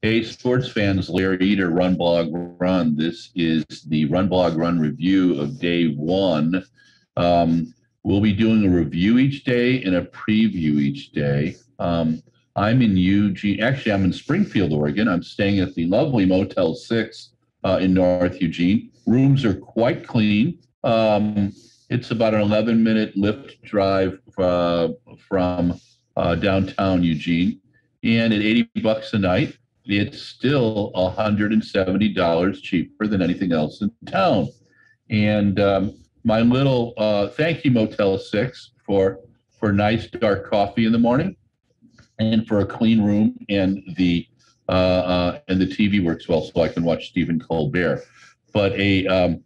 Hey, sports fans, Larry Eater, Run Blog Run. This is the Run Blog Run review of day one. We'll be doing a review each day and a preview each day. I'm in Eugene. Actually, I'm in Springfield, Oregon. I'm staying at the lovely Motel 6 in North Eugene. Rooms are quite clean. It's about an 11-minute Lyft drive from downtown Eugene. And at $80 a night, it's still $170 cheaper than anything else in town. And my little thank you, Motel 6, for nice dark coffee in the morning and for a clean room, and the TV works well, so I can watch Stephen Colbert. But a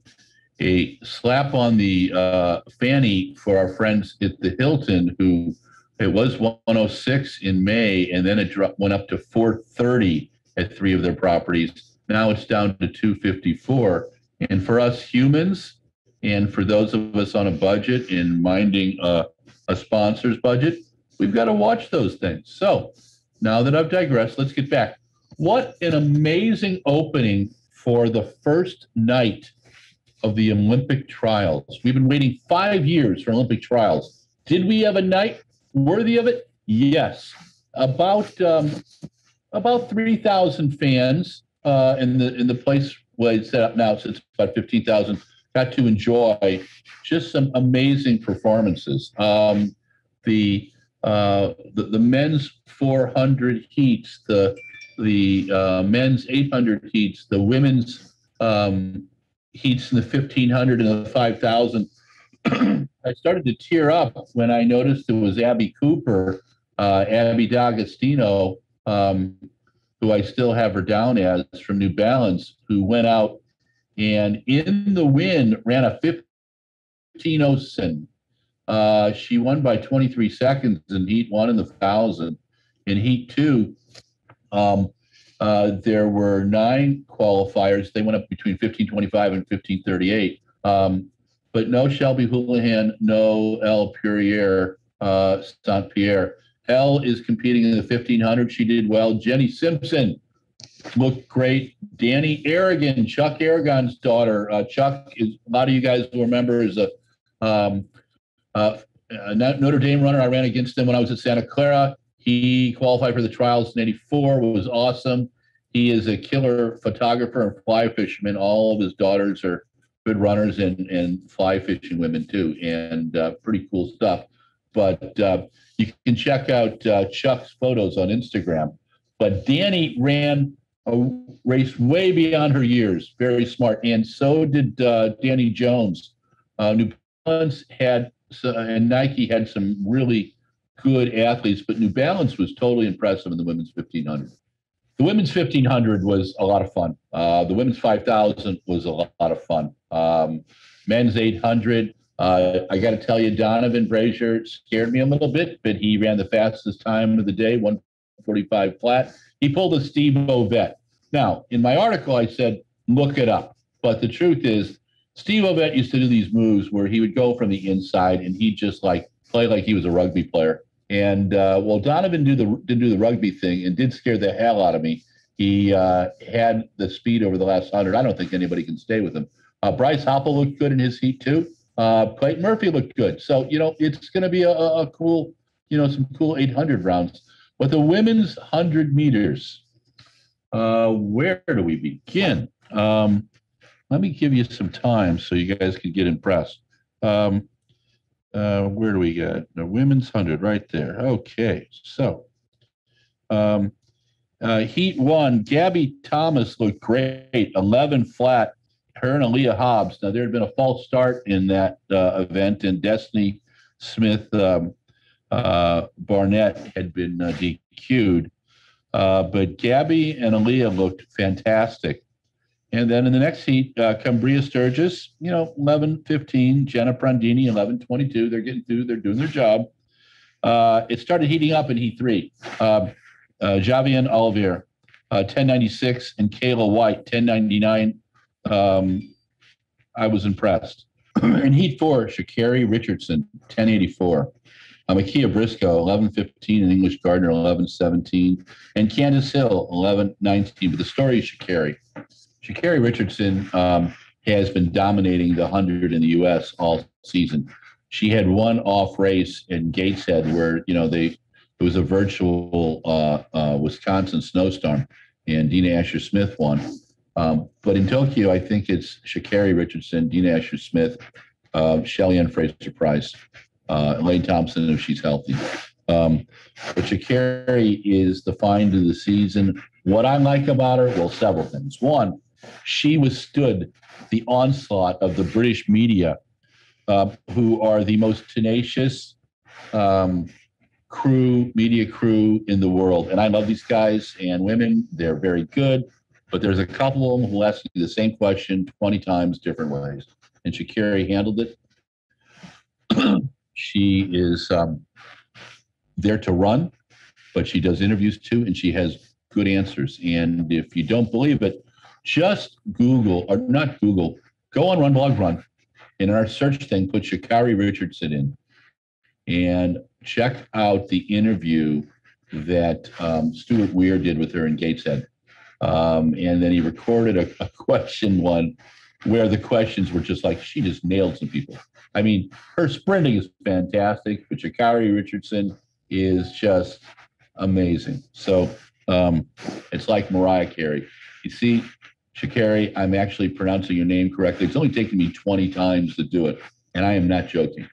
slap on the fanny for our friends at the Hilton, who it was 106 in May, and then it went up to 430 at three of their properties. Now it's down to 254. And for us humans, and for those of us on a budget and minding a sponsor's budget, we've got to watch those things. So now that I've digressed, let's get back. What an amazing opening for the first night of the Olympic trials. We've been waiting 5 years for Olympic trials. Did we have a night worthy of it? Yes. About 3,000 fans in the place where it's set up now. So it's about 15,000. Got to enjoy just some amazing performances. The men's 400 heats, the men's 800 heats, the women's heats in the 1,500 and the 5,000. I started to tear up when I noticed it was Abby Cooper, Abby D'Agostino, who I still have her down as from New Balance, who went out and in the win ran a 15:07. She won by 23 seconds in heat one and the 1,000. In heat two, there were 9 qualifiers. They went up between 15:25 and 15:38. But no Shelby Houlihan, no Elle Purier, St. Pierre. Elle is competing in the 1,500. She did well. Jenny Simpson looked great. Danny Aragon, Chuck Aragon's daughter. Chuck is, a lot of you guys will remember, is a Notre Dame runner. I ran against him when I was at Santa Clara. He qualified for the trials in '84, was awesome. He is a killer photographer and fly fisherman. All of his daughters are good runners and fly fishing women too, and pretty cool stuff. But you can check out Chuck's photos on Instagram. But Danny ran a race way beyond her years, very smart, and so did Danny Jones. New Balance had and Nike had some really good athletes, but New Balance was totally impressive in the women's 1,500. The women's 1,500 was a lot of fun. The women's 5,000 was a lot of fun. Men's 800, I got to tell you, Donovan Brazier scared me a little bit, but he ran the fastest time of the day, 1:45 flat. He pulled a Steve Ovett. Now, in my article, I said, look it up. But the truth is, Steve Ovett used to do these moves where he would go from the inside and he'd just like play like he was a rugby player. And well, Donovan didn't do the rugby thing and did scare the hell out of me. He had the speed over the last 100. I don't think anybody can stay with him. Bryce Hoppel looked good in his heat too. Clayton Murphy looked good. So, it's going to be a cool, some cool 800 rounds. But the women's 100 meters, where do we begin? Let me give you some time so you guys can get impressed. Where do we got? The women's 100 right there. Okay, so heat one, Gabby Thomas looked great, 11 flat. Her and Aaliyah Hobbs. Now, there had been a false start in that event, and Destiny Smith Barnett had been DQ'd. But Gabby and Aaliyah looked fantastic. And then in the next heat, Cambria Sturgis, 11:15. Jenna Prandini, 11:22. They're getting through. They're doing their job. It started heating up in heat three. Javian Olivier, 10:96, and Kayla White, 10:99. I was impressed. In heat four, Sha'carri Richardson, 10:84. Makia Briscoe, 11:15, and English Gardner, 11:17, and Candace Hill, 11:19. But the story is Sha'carri. Sha'carri Richardson has been dominating the 100 in the U.S. all season. She had one off race in Gateshead where, it was a virtual Wisconsin snowstorm, and Dina Asher-Smith won. But in Tokyo, I think it's Sha'carri Richardson, Dina Asher-Smith, Shelly-Ann Fraser-Price, Elaine Thompson if she's healthy. But Sha'carri is the find of the season. What I like about her, well, several things. One, she withstood the onslaught of the British media, who are the most tenacious media crew in the world. And I love these guys and women. They're very good. But there's a couple of them who ask you the same question 20 times different ways. And Sha'carri handled it. She is there to run, but she does interviews too, and she has good answers. And if you don't believe it, just Google, or not Google, go on RunBlogRun, and in our search thing, put Sha'carri Richardson in, and check out the interview that Stuart Weir did with her in Gateshead. And then he recorded a question one where the questions were just like, she just nailed some people. I mean, her sprinting is fantastic, but Sha'carri Richardson is just amazing. So it's like Mariah Carey. You see, Sha'carri, I'm actually pronouncing your name correctly. It's only taken me 20 times to do it, and I am not joking.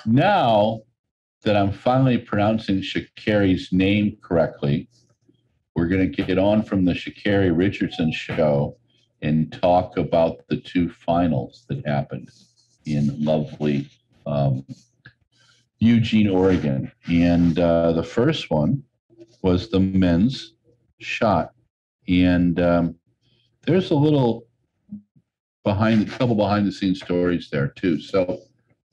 Now that I'm finally pronouncing Sha'carri's name correctly, we're going to get on from the Sha'carri Richardson show and talk about the two finals that happened in lovely Eugene, Oregon. And the first one was the men's shot. And there's a little couple behind the scenes stories there too. So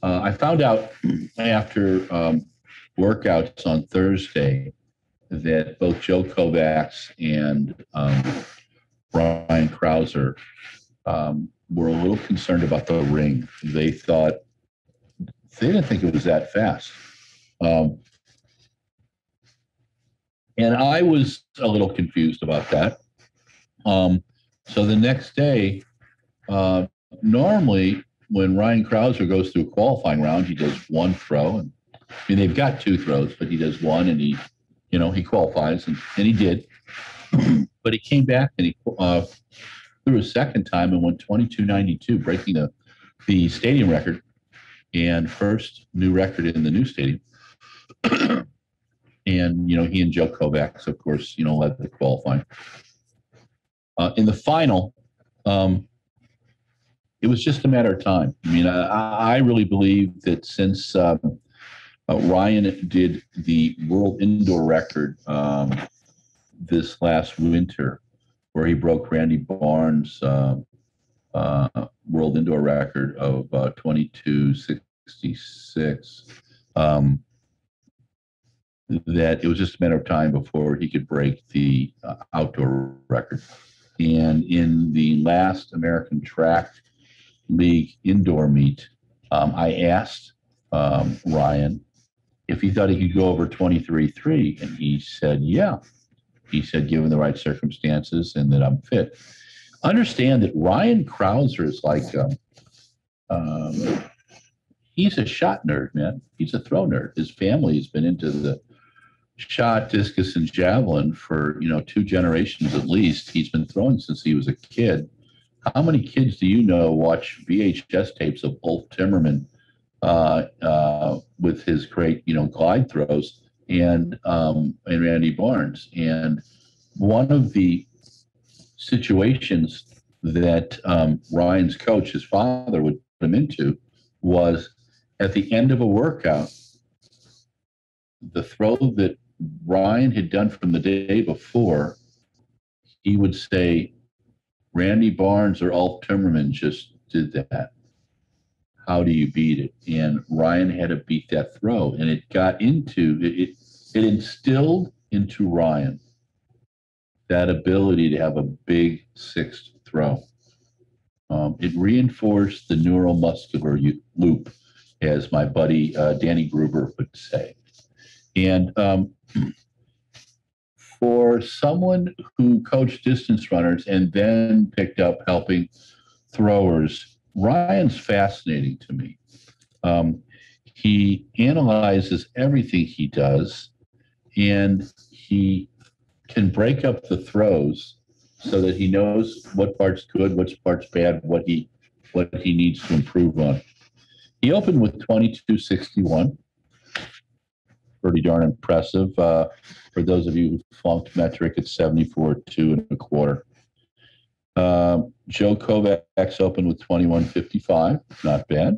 I found out after workouts on Thursday that both Joe Kovacs and Ryan Krauser were a little concerned about the ring. They didn't think it was that fast. And I was a little confused about that. So the next day, normally when Ryan Krauser goes through a qualifying round, he does one throw. And I mean, they've got two throws, but he does one, and he qualifies, and he did. But he came back and he threw a second time and went 22.92, breaking the stadium record and first new record in the new stadium. And, he and Joe Kovacs, of course, led the qualifying. In the final, it was just a matter of time. I mean, I really believe that since Ryan did the world indoor record this last winter, where he broke Randy Barnes' world indoor record of 22.66, that it was just a matter of time before he could break the outdoor record. And in the last American Track League indoor meet, I asked Ryan if he thought he could go over 23.3, and he said, yeah. He said, given the right circumstances and that I'm fit. Understand that Ryan Krauser is like, he's a shot nerd, man. He's a throw nerd. His family has been into the shot, discus, and javelin for, 2 generations at least. He's been throwing since he was a kid. How many kids do you know watch VHS tapes of Ulf Timmerman with his great, glide throws and Randy Barnes? And one of the situations that Ryan's coach, his father, would put him into was at the end of a workout, the throw that Ryan had done from the day before, he would say, Randy Barnes or Ulf Timmerman just did that. How do you beat it? And Ryan had to beat that throw. And it got into, it instilled into Ryan that ability to have a big sixth throw. It reinforced the neuromuscular loop as my buddy Danny Gruber would say. And for someone who coached distance runners and then picked up helping throwers, Ryan's fascinating to me. He analyzes everything he does, and he can break up the throws so that he knows what part's good, what part's bad, what he needs to improve on. He opened with 22.61. Pretty darn impressive. For those of you who flunked metric, it's 74.2 1/4. Joe Kovacs opened with 21.55. Not bad.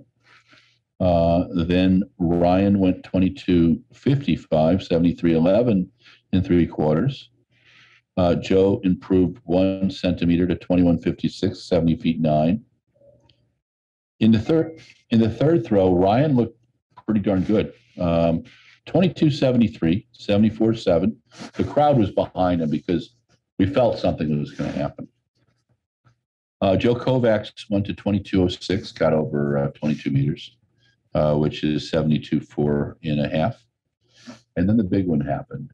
Then Ryan went 22.55, 73.11 3/4. Joe improved 1 centimeter to 21.56, 70 feet 9. In the third throw, Ryan looked pretty darn good. 22.73, 74.7. The crowd was behind him because we felt something was going to happen. Joe Kovacs went to 22.06, got over 22 meters, which is 72.4 1/2. And then the big one happened.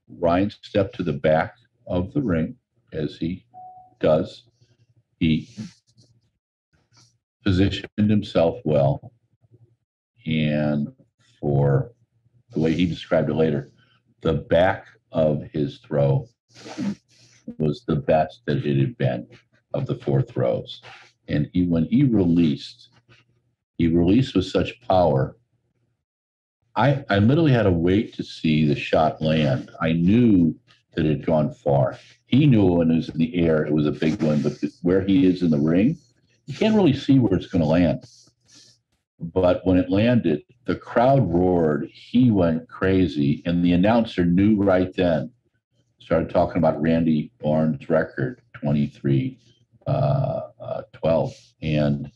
Ryan stepped to the back of the ring, as he does. He positioned himself well, and for the way he described it later, the back of his throw was the best that it had been of the 4 throws. And when he released with such power. I literally had to wait to see the shot land. I knew that it had gone far. He knew when it was in the air, it was a big one, but where he is in the ring, you can't really see where it's going to land. But when it landed, the crowd roared. He went crazy, and the announcer knew right then. Started talking about Randy Barnes' record, 23-12, and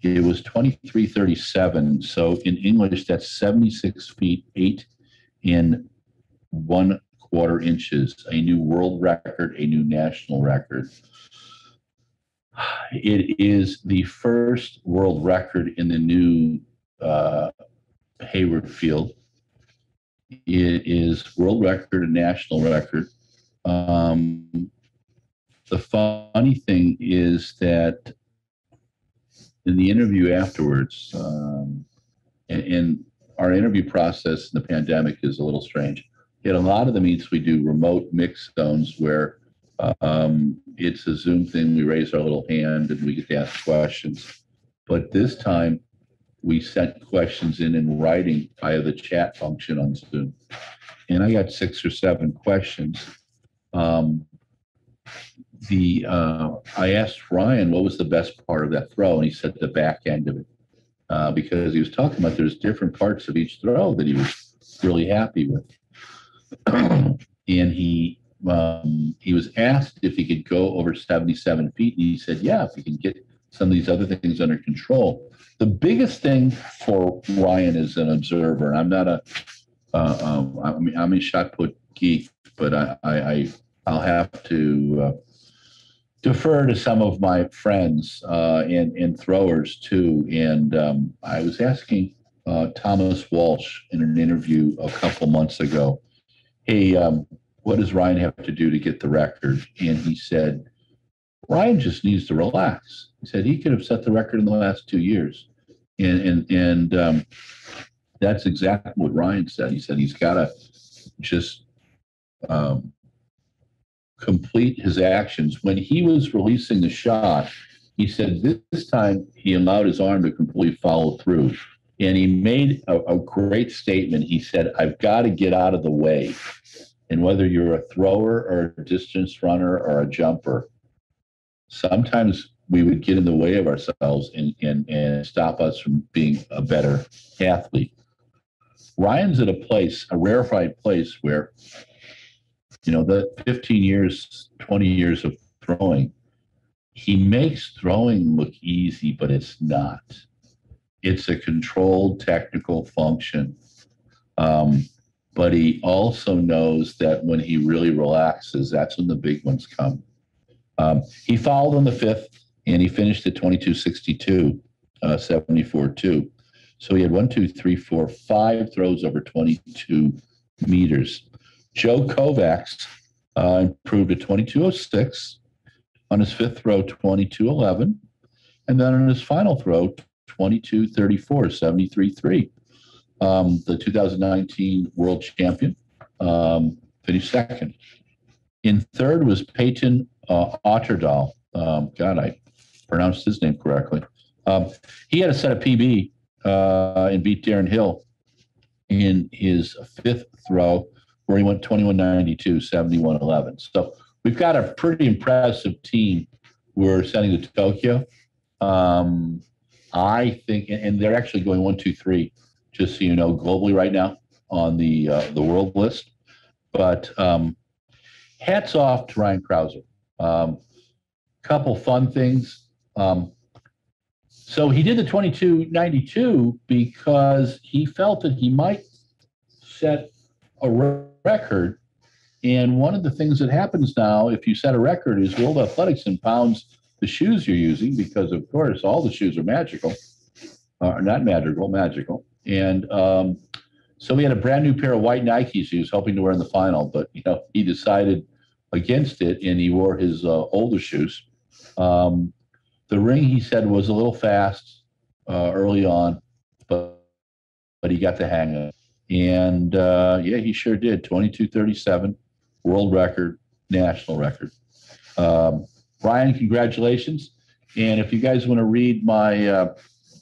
it was 23:37. So in English, that's 76 feet 8 1/4 inches. A new world record, a new national record. It is the first world record in the new Hayward field. It is world record and national record. The funny thing is that in the interview afterwards, and our interview process in the pandemic is a little strange. In a lot of the meets, we do remote mix zones where it's a Zoom thing. We raise our little hand and we get to ask questions. But this time, we sent questions in writing via the chat function on Zoom. And I got 6 or 7 questions. I asked Ryan what was the best part of that throw, and he said the back end of it, because he was talking about there's different parts of each throw that he was really happy with. And he was asked if he could go over 77 feet, and he said, yeah, if he can get some of these other things under control. The biggest thing for Ryan as an observer, and I'm not I'm a shot put geek, but I'll have to defer to some of my friends and throwers too. And I was asking Thomas Walsh in an interview a couple months ago, hey, what does Ryan have to do to get the record? And he said, Ryan just needs to relax. He said he could have set the record in the last 2 years. And that's exactly what Ryan said. He said he's got to just complete his actions. When he was releasing the shot, he said this time he allowed his arm to completely follow through. And he made a great statement. He said, I've got to get out of the way. And whether you're a thrower or a distance runner or a jumper, sometimes we would get in the way of ourselves and stop us from being a better athlete. Ryan's at a rarefied place where, the 15 years, 20 years of throwing, he makes throwing look easy, but it's not. It's a controlled technical function. But he also knows that when he really relaxes, that's when the big ones come. He fouled on the 5th, and he finished at 22.62. 74 too. So he had 5 throws over 22 meters. Joe Kovacs improved to 22.06 on his fifth throw, 22.11, and then on his final throw, 22.34, 73.3. The 2019 world champion finished second. In third was Peyton Otterdahl. God, I pronounced his name correctly. He had a set of PB and beat Darren Hill in his fifth throw, where he went 21.92, 71.11. So we've got a pretty impressive team we're sending to Tokyo. I think, and they're actually going 1, 2, 3, just so you know, globally right now on the world list. But hats off to Ryan Krauser. Couple fun things. So he did the 22.92 because he felt that he might set a record. And one of the things that happens now, if you set a record, is World Athletics impounds the shoes you're using, because, of course, all the shoes are magical. Not magical, magical. And so we had a brand new pair of white Nikes he was hoping to wear in the final, but he decided against it, and he wore his older shoes. The ring, he said, was a little fast early on, but he got the hang of it. And yeah, he sure did. 22.37, world record, national record. Ryan, congratulations. And if you guys want to read my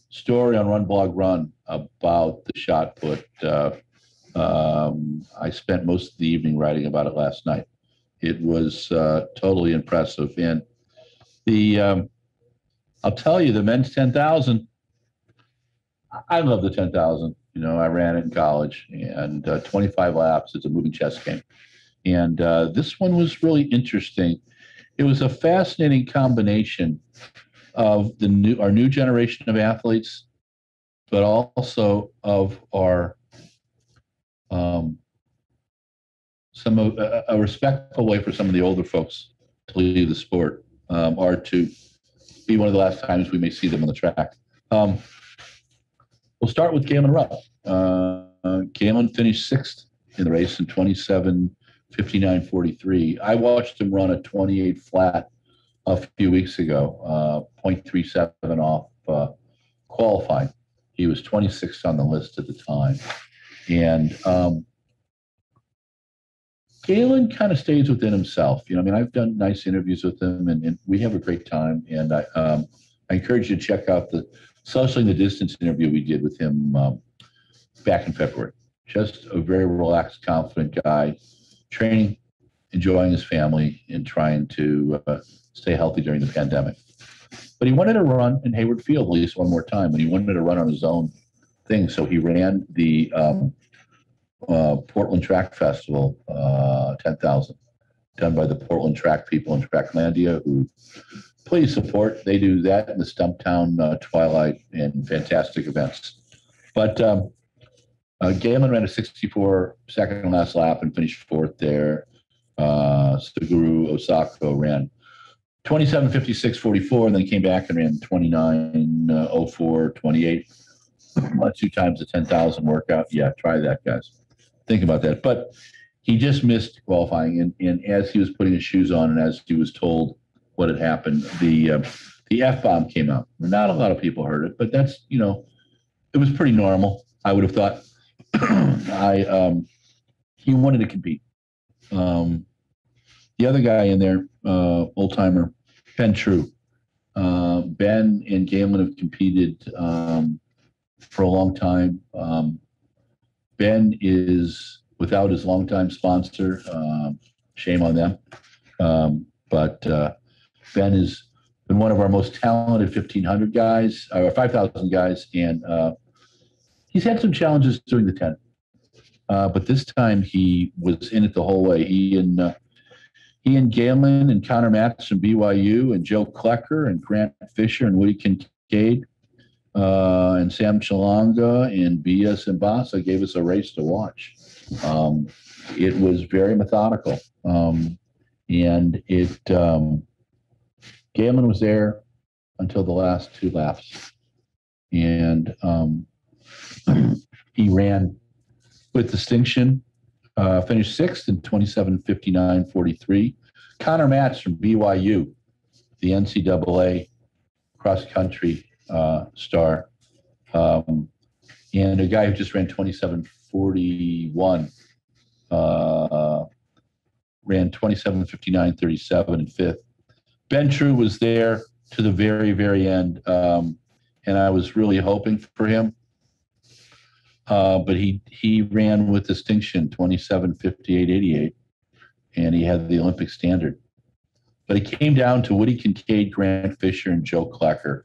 story on RunBlogRun about the shot put, I spent most of the evening writing about it last night. It was totally impressive. And I'll tell you, the men's 10,000, I love the 10,000. I ran it in college, and 25 laps. It's a moving chess game. And this one was really interesting. It was a fascinating combination of our new generation of athletes, but also of our a respectful way for some of the older folks to leave the sport, or to be one of the last times we may see them on the track. We'll start with Galen Rupp. Galen finished sixth in the race in 27:59:43. I watched him run a 28 flat a few weeks ago, 0.37 off qualifying. He was 26th on the list at the time. And Galen kind of stays within himself. I've done nice interviews with him, and we have a great time. And I encourage you to check out the Socially the Distance interview we did with him back in February. Just a very relaxed, confident guy, training, enjoying his family, and trying to stay healthy during the pandemic. But he wanted to run in Hayward Field at least one more time, and he wanted to run on his own thing. So he ran the Portland Track Festival 10,000, done by the Portland Track people in Tracklandia, who please support. They do that in the Stumptown Twilight, and fantastic events. But Galen ran a 64 second last lap and finished fourth there. Suguru Osako ran 27:56:44, and then came back and ran 29:04:28. 2 times the 10,000 workout. Yeah, try that, guys. Think about that. But he just missed qualifying, and as he was putting his shoes on, and as he was told what had happened, the F-bomb came out. Not a lot of people heard it, but that's, it was pretty normal, I would have thought. He wanted to compete. The other guy in there, old-timer, Ben True. Ben and Galen have competed for a long time. Ben is without his longtime sponsor. Shame on them. But Ben has been one of our most talented 1,500 guys, or 5,000 guys, and he's had some challenges doing the 10. But this time he was in it the whole way. He and Galen and Connor Matz from BYU and Joe Klecker and Grant Fisher and Woody Kincaid and Sam Chalanga and B.S. Mbasa gave us a race to watch. It was very methodical. And Galen was there until the last 2 laps. And he ran with distinction, finished sixth in 27:59:43. Connor Matz from BYU, the NCAA cross-country star, and a guy who just ran 27:41, ran 27:59:37 in fifth. Ben True was there to the very, very end, and I was really hoping for him. But he ran with distinction, 27:58:88, and he had the Olympic standard. But it came down to Woody Kincaid, Grant Fisher, and Joe Klecker.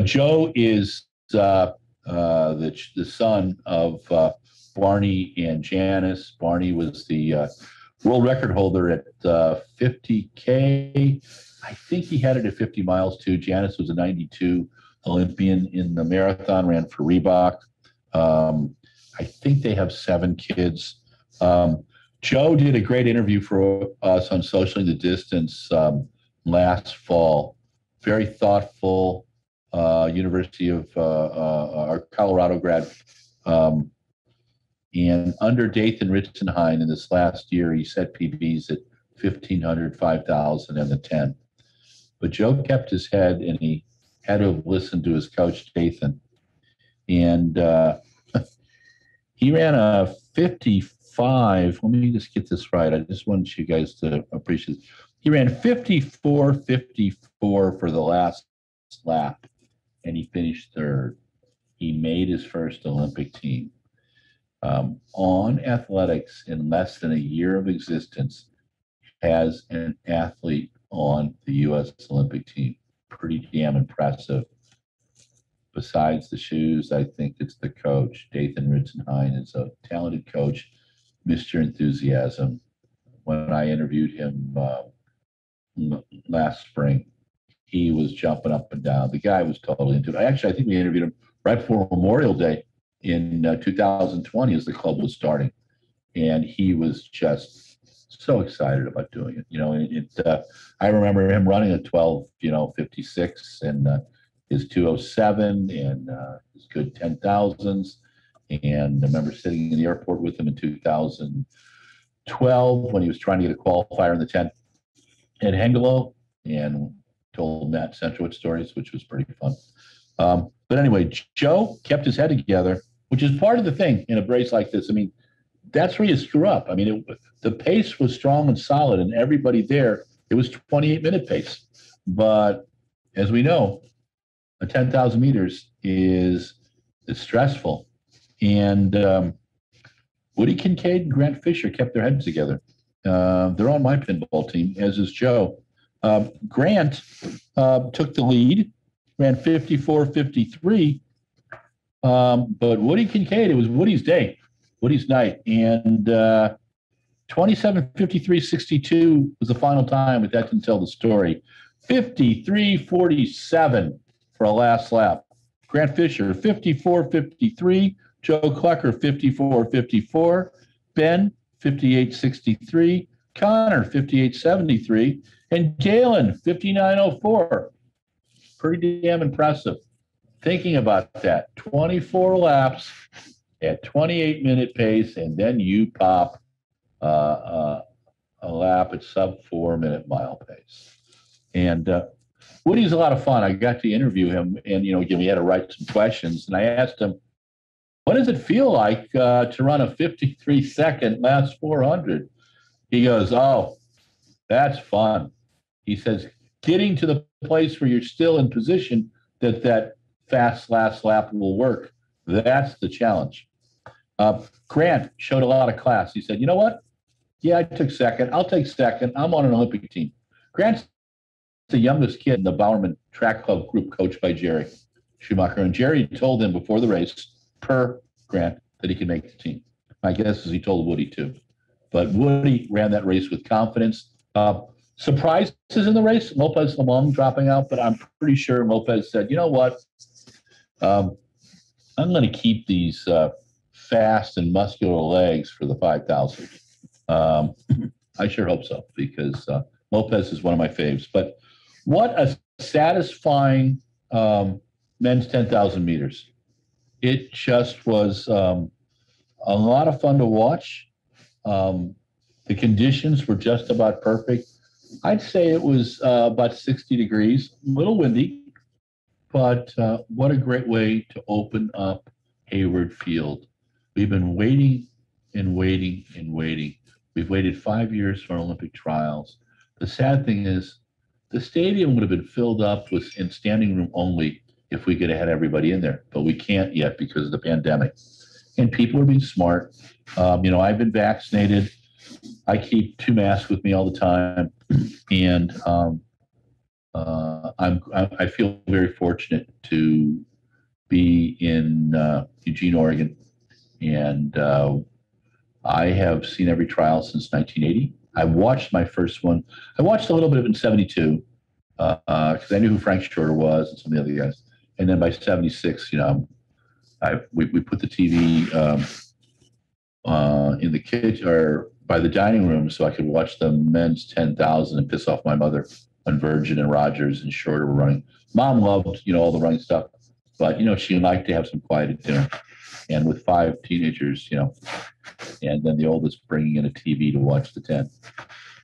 Joe is the son of Barney and Janice. Barney was the world record holder at 50K. I think he had it at 50 miles too. Janice was a 92 Olympian in the marathon, ran for Reebok. I think they have 7 kids. Joe did a great interview for us on Socially the Distance last fall. Very thoughtful, University of our Colorado grad. And under Dathan Ritzenhein in this last year, he set PBs at 1,500, 5,000, and the 10. But Joe kept his head, and he had to have listened to his coach, Dathan. And he ran a 55. Let me just get this right. I just want you guys to appreciate it. He ran 54:54 for the last lap, and he finished third. He made his first Olympic team. On athletics, in less than a year of existence, has an athlete on the U.S. Olympic team. Pretty damn impressive. Besides the shoes, I think it's the coach. Dathan Ritzenhein is a talented coach, Mr. Enthusiasm. When I interviewed him last spring, he was jumping up and down. The guy was totally into it. Actually, I think we interviewed him right before Memorial Day in 2020 as the club was starting. And he was just so excited about doing it. You know, I remember him running a 12:56 and his 2:07 and his good 10,000s. And I remember sitting in the airport with him in 2012 when he was trying to get a qualifier in the 10 at Hengelo, and told Matt Centrowitz stories, which was pretty fun. But anyway, Joe kept his head together, which is part of the thing in a race like this. I mean, that's where you screw up. I mean, the pace was strong and solid, and everybody there, it was 28-minute pace. But as we know, a 10,000 meters is stressful. And Woody Kincaid and Grant Fisher kept their heads together. They're on my pinball team, as is Joe. Grant took the lead, ran 54:53. But Woody Kincaid, it was Woody's day, Woody's night. And 27:53:62 was the final time, but that didn't tell the story. 53:47 for a last lap. Grant Fisher, 54:53. Joe Klecker, 54:54. Ben, 58:63. Connor, 58:73. And Galen, 59:04. Pretty damn impressive. Thinking about that, 24 laps at 28-minute pace, and then you pop a lap at sub-4-minute mile pace. And Woody's a lot of fun. I got to interview him, and again, we had to write some questions, and I asked him, "What does it feel like to run a 53-second last 400?" He goes, "Oh, that's fun." He says, "Getting to the place where you're still in position that fast last lap will work. That's the challenge." Grant showed a lot of class. He said, "You know what? Yeah, I took second. I'll take second. I'm on an Olympic team." Grant's the youngest kid in the Bowerman Track Club group coached by Jerry Schumacher. And Jerry told him before the race, per Grant, that he could make the team. My guess is he told Woody too. But Woody ran that race with confidence. Surprises in the race, Lopez Lamong dropping out, but I'm pretty sure Lopez said, "You know what? I'm going to keep these fast and muscular legs for the 5,000. I sure hope so, because Lopez is one of my faves. But what a satisfying men's 10,000 meters. It just was a lot of fun to watch. The conditions were just about perfect. I'd say it was about 60 degrees, a little windy, but what a great way to open up Hayward Field. We've been waiting and waiting and waiting. We've waited 5 years for Olympic trials. The sad thing is the stadium would have been filled up with in standing room only if we could have had everybody in there, but we can't yet because of the pandemic. And people are being smart. I've been vaccinated. I keep 2 masks with me all the time, and I feel very fortunate to be in Eugene, Oregon, and I have seen every trial since 1980. I watched my first one. I watched a little bit of it in 72 because I knew who Frank Shorter was and some of the other guys. And then by 76, we put the TV in the kitchen or by the dining room so I could watch the men's 10,000 and piss off my mother when Virgin and Rogers and Shorter were running. Mom loved, all the running stuff, but, she liked to have some quiet at dinner. And with 5 teenagers, and then the oldest bringing in a TV to watch the 10.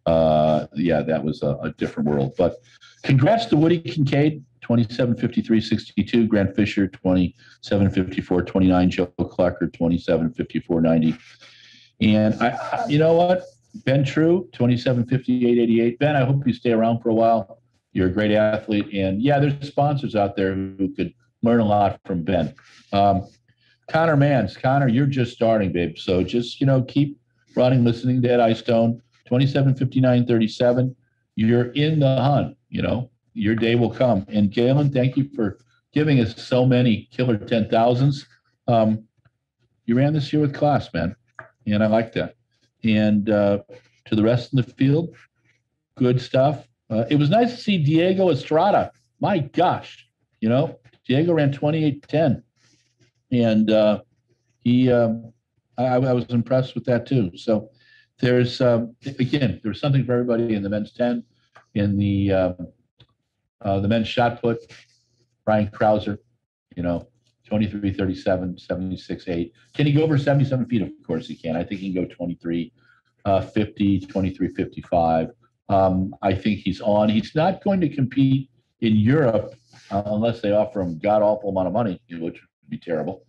That was a different world. But congrats to Woody Kincaid, 27:53.62. Grant Fisher, 27:54.29. Joe Klecker, 27:54.90. And you know what? Ben True, 27:58.88. Ben, I hope you stay around for a while. You're a great athlete. And there's sponsors out there who could learn a lot from Ben. Connor Mans. Connor, you're just starting, babe. So just, keep running, listening to Ed Eyestone, 27:59.37. You're in the hunt, your day will come. And Galen, thank you for giving us so many killer 10,000s. You ran this year with class, man. And I like that. And to the rest of the field, good stuff. It was nice to see Diego Estrada. My gosh, Diego ran 28:10. And I was impressed with that too. So there's there's something for everybody in the men's 10, in the men's shot put. Brian Krauser, 23:37, 76.8. Can he go over 77 feet? Of course he can. I think he can go 23:50, 23:55. I think he's on. He's not going to compete in Europe unless they offer him god awful amount of money, which be terrible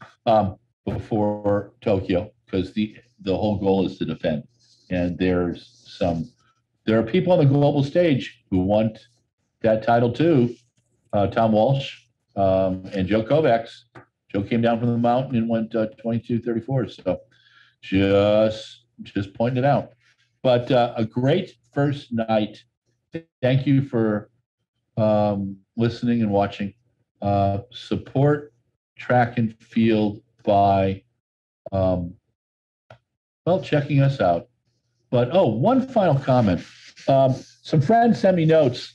before Tokyo, because the whole goal is to defend. And there are people on the global stage who want that title too. Tom Walsh and Joe Kovacs. Joe came down from the mountain and went 22:34. So just pointing it out. But a great first night. Thank you for listening and watching. Support track and field by checking us out. But one final comment. Some friends sent me notes.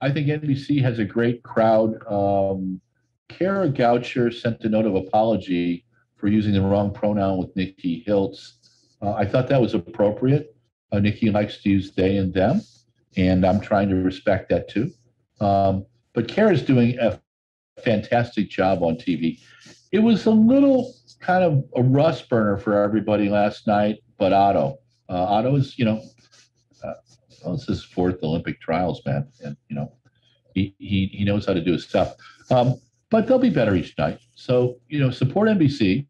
I think NBC has a great crowd. Kara Goucher sent a note of apology for using the wrong pronoun with Nikki Hiltz. I thought that was appropriate. Nikki likes to use they and them, and I'm trying to respect that too. But Kara's doing a fantastic job on TV. It was a little kind of a rust burner for everybody last night, but Otto is, it's his 4th Olympic trials, man. And, he knows how to do his stuff. But they'll be better each night. So, support NBC,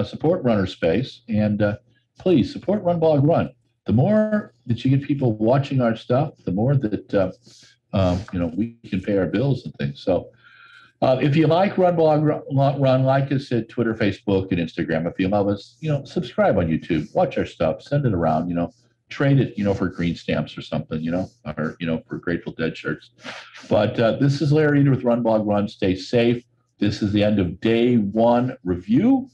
support Runner Space, and please support RunBlogRun. The more that you get people watching our stuff, the more that, we can pay our bills and things. So if you like RunBlogRun, like us at Twitter, Facebook, and Instagram. If you love us, subscribe on YouTube, watch our stuff, send it around, trade it, for green stamps or something, or, for Grateful Dead shirts. But this is Larry Eater with RunBlogRun. Stay safe. This is the end of day 1 review.